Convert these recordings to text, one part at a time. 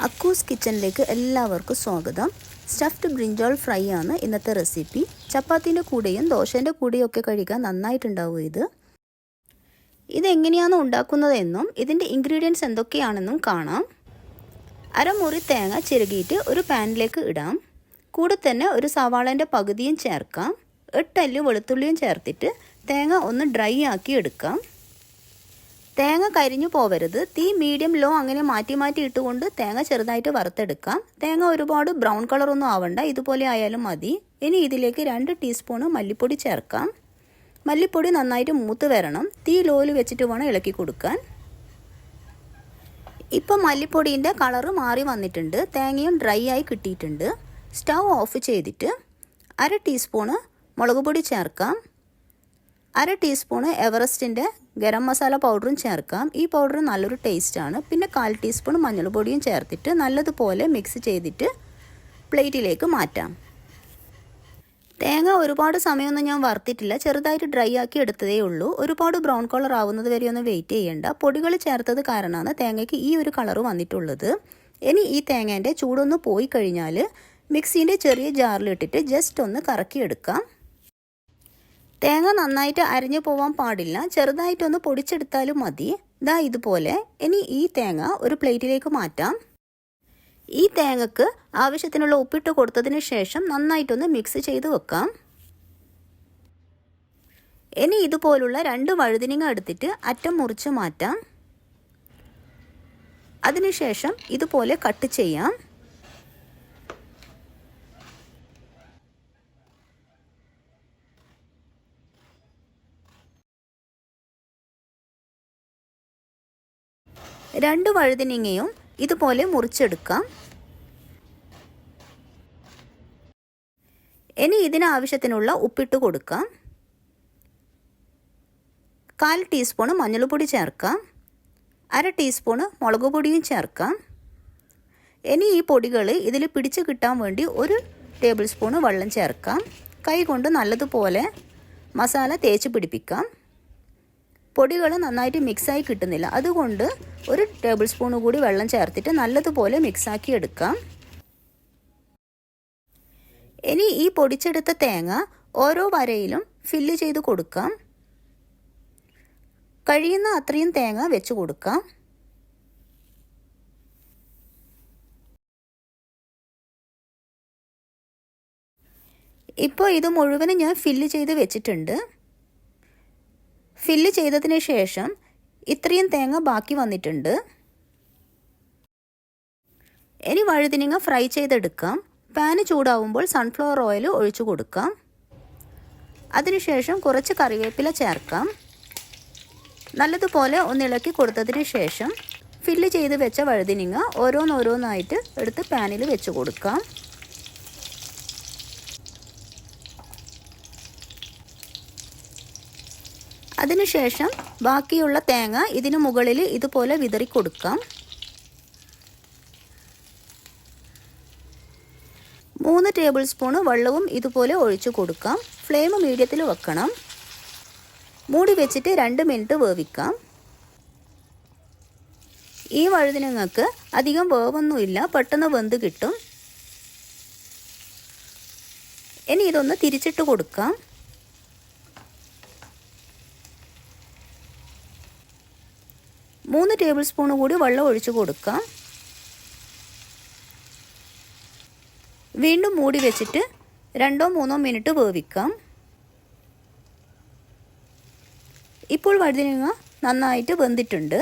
അക്കൂസ് കിച്ചണിലേക്ക് എല്ലാവർക്കും സ്വാഗതം. സ്റ്റഫ്ഡ് ബ്രിഞ്ചോൾ ഫ്രൈ ആണ് ഇന്നത്തെ റെസിപ്പി. ചപ്പാത്തിൻ്റെ കൂടെയും ദോശേൻ്റെ കൂടെയും ഒക്കെ കഴിക്കാൻ നന്നായിട്ടുണ്ടാവും ഇത്. ഇതെങ്ങനെയാണ് ഉണ്ടാക്കുന്നതെന്നും ഇതിൻ്റെ ഇൻഗ്രീഡിയൻസ് എന്തൊക്കെയാണെന്നും കാണാം. അരമുറി തേങ്ങ ചിരകിയിട്ട് ഒരു പാനിലേക്ക് ഇടാം. കൂടെ തന്നെ ഒരു സവാളേൻ്റെ പകുതിയും ചേർക്കാം. 8 അല്ലി വെളുത്തുള്ളിയും ചേർത്തിട്ട് തേങ്ങ ഒന്ന് ഡ്രൈ ആക്കി എടുക്കാം. തേങ്ങ കരിഞ്ഞു പോവരുത്. തീ മീഡിയം ലോ അങ്ങനെ മാറ്റി മാറ്റി ഇട്ടുകൊണ്ട് തേങ്ങ ചെറുതായിട്ട് വറുത്തെടുക്കാം. തേങ്ങ ഒരുപാട് ബ്രൗൺ കളറൊന്നും ആവണ്ട, ഇതുപോലെ ആയാലും മതി. ഇനി ഇതിലേക്ക് 2 ടീസ്പൂൺ മല്ലിപ്പൊടി ചേർക്കാം. മല്ലിപ്പൊടി നന്നായിട്ട് മൂത്ത് വരണം. തീ ലോയിൽ വെച്ചിട്ട് വേണം ഇളക്കി കൊടുക്കാൻ. ഇപ്പം മല്ലിപ്പൊടീൻ്റെ കളറ് മാറി വന്നിട്ടുണ്ട്. തേങ്ങയും ഡ്രൈ ആയി കിട്ടിയിട്ടുണ്ട്. സ്റ്റൗ ഓഫ് ചെയ്തിട്ട് 1/2 ടീസ്പൂണ് മുളക് പൊടി ചേർക്കാം. 1/2 ടീസ്പൂണ് എവറസ്റ്റിൻ്റെ ഗരം മസാല പൗഡറും ചേർക്കാം. ഈ പൗഡർ നല്ലൊരു ടേസ്റ്റാണ്. പിന്നെ 1/4 ടീസ്പൂൺ മഞ്ഞൾപ്പൊടിയും ചേർത്തിട്ട് നല്ലതുപോലെ മിക്സ് ചെയ്തിട്ട് പ്ലേറ്റിലേക്ക് മാറ്റാം. തേങ്ങ ഒരുപാട് സമയമൊന്നും ഞാൻ വറുത്തിട്ടില്ല, ചെറുതായിട്ട് ഡ്രൈ ആക്കി എടുത്തതേ ഉള്ളൂ. ഒരുപാട് ബ്രൗൺ കളർ ആവുന്നത് വരെ ഒന്നും വെയിറ്റ് ചെയ്യേണ്ട. പൊടികൾ ചേർത്തത് കാരണമാണ് തേങ്ങയ്ക്ക് ഈ ഒരു കളർ വന്നിട്ടുള്ളത്. ഇനി ഈ തേങ്ങേൻ്റെ ചൂടൊന്ന് പോയി കഴിഞ്ഞാൽ മിക്സീൻ്റെ ചെറിയ ജാറിലിട്ടിട്ട് ജസ്റ്റ് ഒന്ന് കറക്കിയെടുക്കാം. തേങ്ങ നന്നായിട്ട് അരിഞ്ഞു പോവാൻ പാടില്ല, ചെറുതായിട്ടൊന്ന് പൊടിച്ചെടുത്താലും മതി. ദാ ഇതുപോലെ. ഇനി ഈ തേങ്ങ ഒരു പ്ലേറ്റിലേക്ക് മാറ്റാം. ഈ തേങ്ങക്ക് ആവശ്യത്തിനുള്ള ഉപ്പിട്ട് കൊടുത്തതിന് ശേഷം നന്നായിട്ടൊന്ന് മിക്സ് ചെയ്ത് വെക്കാം. ഇനി ഇതുപോലുള്ള 2 വഴുതിനങ്ങ എടുത്തിട്ട് അറ്റം മുറിച്ച് മാറ്റാം. അതിനുശേഷം ഇതുപോലെ കട്ട് ചെയ്യാം. രണ്ട് വഴുതിനങ്ങയും ഇതുപോലെ മുറിച്ചെടുക്കാം. ഇനി ഇതിനാവശ്യത്തിനുള്ള ഉപ്പിട്ട് കൊടുക്കാം. 1/4 ടീസ്പൂൺ മഞ്ഞൾപ്പൊടി ചേർക്കാം. 1/2 ടീസ്പൂൺ മുളക് പൊടിയും ചേർക്കാം. ഇനി ഈ പൊടികൾ ഇതിൽ പിടിച്ച് കിട്ടാൻ വേണ്ടി 1 ടേബിൾ സ്പൂൺ വെള്ളം ചേർക്കാം. കൈ കൊണ്ട് നല്ലതുപോലെ മസാല തേച്ച് പിടിപ്പിക്കാം. പൊടികൾ നന്നായിട്ട് മിക്സായി കിട്ടുന്നില്ല, അതുകൊണ്ട് 1 ടേബിൾ സ്പൂൺ കൂടി വെള്ളം ചേർത്തിട്ട് നല്ലതുപോലെ മിക്സാക്കി എടുക്കാം. ഇനി ഈ പൊടിച്ചെടുത്ത തേങ്ങ ഓരോ വരയിലും ഫില്ല് ചെയ്ത് കൊടുക്കാം. കഴിയുന്ന അത്രയും തേങ്ങ വെച്ച് കൊടുക്കാം. ഇപ്പോൾ ഇത് മുഴുവനും ഞാൻ ഫില്ല് ചെയ്ത് വെച്ചിട്ടുണ്ട്. ഫില്ല് ചെയ്തതിന് ശേഷം ഇത്രയും തേങ്ങ ബാക്കി വന്നിട്ടുണ്ട്. ഇനി വഴുതിനങ്ങ ഫ്രൈ ചെയ്തെടുക്കാം. പാന് ചൂടാവുമ്പോൾ സൺഫ്ലവർ ഓയിൽ ഒഴിച്ചു കൊടുക്കാം. അതിനുശേഷം കുറച്ച് കറിവേപ്പില ചേർക്കാം. നല്ലതുപോലെ ഒന്ന് ഇളക്കി കൊടുത്തതിന് ശേഷം ഫില്ല് ചെയ്ത് വെച്ച വഴുതിനങ്ങ ഓരോന്നോരോന്നായിട്ട് എടുത്ത് പാനിൽ വെച്ച് കൊടുക്കാം. അതിനുശേഷം ബാക്കിയുള്ള തേങ്ങ ഇതിന് മുകളിൽ ഇതുപോലെ വിതറി കൊടുക്കാം. 3 ടേബിൾ സ്പൂൺ വെള്ളവും ഇതുപോലെ ഒഴിച്ചു കൊടുക്കാം. ഫ്ലെയിം മീഡിയത്തിൽ വെക്കണം. മൂടി വെച്ചിട്ട് 2 മിനിറ്റ് വേവിക്കാം. ഈ വഴുതിനങ്ങൾക്ക് അധികം വേവൊന്നുമില്ല, പെട്ടെന്ന് വെന്ത് കിട്ടും. ഇനി ഇതൊന്ന് തിരിച്ചിട്ട് കൊടുക്കാം. 3 ടേബിൾ സ്പൂൺ കൂടി വെള്ളം ഒഴിച്ചു കൊടുക്കാം. വീണ്ടും മൂടി വെച്ചിട്ട് 2-3 മിനിറ്റ് വേവിക്കാം. ഇപ്പോൾ വഴുതിനങ്ങ നന്നായിട്ട് വെന്തിട്ടുണ്ട്.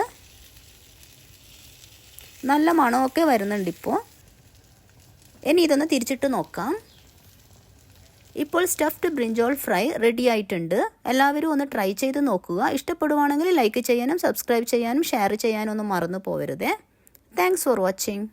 നല്ല മണമൊക്കെ വരുന്നുണ്ട് ഇപ്പോൾ. ഇനി ഇതൊന്ന് തിരിച്ചിട്ട് നോക്കാം. ഇപ്പോൾ സ്റ്റഫ്ഡ് ബ്രിഞ്ചോൾ ഫ്രൈ റെഡി ആയിട്ടുണ്ട്. എല്ലാവരും ഒന്ന് ട്രൈ ചെയ്ത് നോക്കുക. ഇഷ്ടപ്പെടുവാണെങ്കിൽ ലൈക്ക് ചെയ്യാനും സബ്സ്ക്രൈബ് ചെയ്യാനും ഷെയർ ചെയ്യാനും ഒന്നും മറന്നു പോകരുതേ. Thanks for watching.